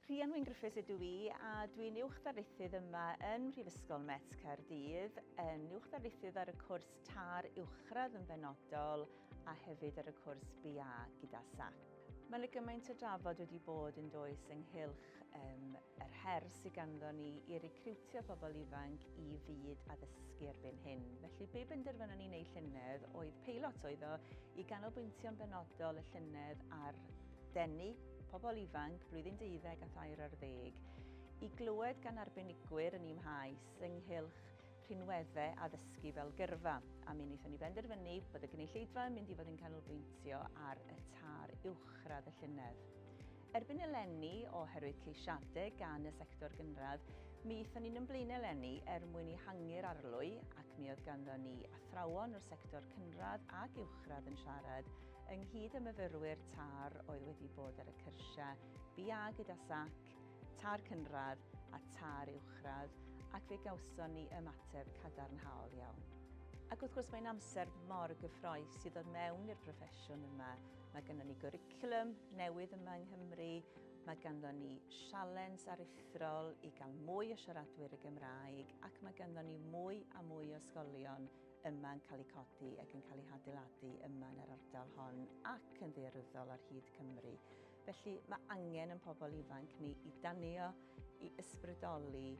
Rhianwen Griffiths ydw i a dwi'n uwchdarlithydd yma yn Mhrifysgol Met Caerdydd, yn uwchdarlithydd ar y cwrs tar uwchradd yn benodol a hefyd ar y cwrs BA gyda SAC. Mae 'na gymaint o drafod wedi bod yn does ynghylch yr her sydd ganddo ni i recriwtio pobl ifanc i fyd addysgu erbyn hyn. Felly be benderfynon ni wneud llynedd oedd peilot oedd o i ganolbwyntio'n benodol y llynedd ar denu pobl ifanc blwyddyn 12 a 2010 i glywed gan arbenigwyr yn i'm haes ynghylch rhinweddau addysgu fel gyrfa. A mi wnaethon ni benderfynu bod y gynulleidfa yn mynd i fod yn canolbwyntio ar y tar uwchradd y llynedd. Erbyn eleni oherwydd ceisiadau gan y sector gynradd, mi eithon ni'n ymlaen eleni mwyn i hangu'r arlwy ac mi oedd ganddo ni athrawon o'r sector cynradd ac uwchradd yn siarad ynghyd y myfyrwyr tar oedd wedi bod ar y cyrsiau BA gyda SAC, tar cynradd a tar uwchradd ac fe gawson ni ymateb cadarnhaol iawn. Ac wrth gwrs mae'n amser mor gyffrous i ddod mewn i'r proffesiwn yma. Mae ganddo ni gwricwlwm newydd yma yng Nghymru, mae ganddo ni sialens aruthrol i gael mwy o siaradwyr y Gymraeg ac mae ganddo ni mwy a mwy o ysgolion yma yn cael eu codi ac yn cael eu adeiladu yma yn yr ardal hon ac yn ddaearyddol ar hyd Cymru. Felly mae angen yn pobl ifanc ni i danio, i ysbrydoli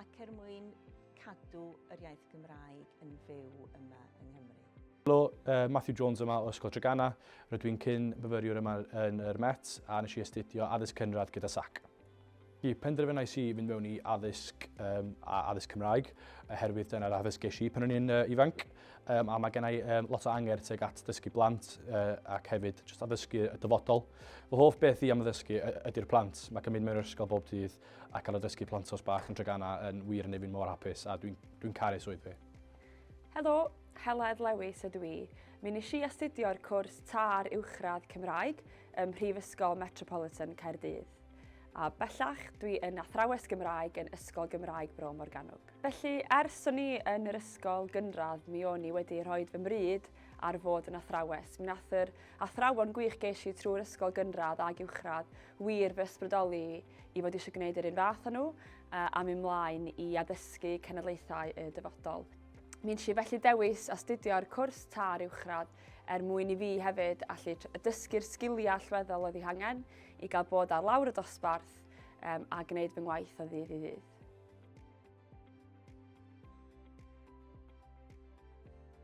ac mwyn cadw yr iaith Gymraeg yn fyw yma yng Nghymru. Helo, Matthew Jones yma o Ysgol Dragana. Rydw i'n cyn-fyfyriwr yma yn yr Met a nes i astudio addysg cynradd gyda SAC. Penderfynais i fynd mewn i addysg a addysg Cymraeg, oherwydd dyna'r addysg ges i pan o'n i'n ifanc. A mae gennau lot o anger tuag at dysgu blant ac hefyd jyst addysgu y dyfodol. Fy hoff beth i am addysgu ydy'r plant. Mae cael mynd mewn i'r ysgol bob dydd a cael addysgu plant os bach yn Dragana yn wir yn ei fi'n mor hapus a dwi'n caru swydd fi. Helo, Heledd Lewis ydw i. Mi nes i astudio'r cwrs tar uwchradd Cymraeg ym Mhrifysgol Metropolitan Caerdydd. A bellach, dwi yn athrawes Gymraeg yn Ysgol Gymraeg Bro Morgannwg. Felly, ers o'n i yn yr ysgol gynradd, mi o'n i wedi rhoi fy mryd ar fod yn athrawes. Mi nath yr athrawon gwych ges i trwy'r ysgol gynradd ag uwchradd wir fy ysbrydoli i fod eisiau gwneud yr un fath â nhw a mi ymlaen i addysgu cenedlaethau y dyfodol. Mi nes i felly dewis astudio'r cwrs tar uwchradd mwyn i fi hefyd allu dysgu'r sgiliau allweddol oedd ei hangen i gael bod ar lawr y dosbarth a gwneud fy ngwaith o ddydd i ddydd.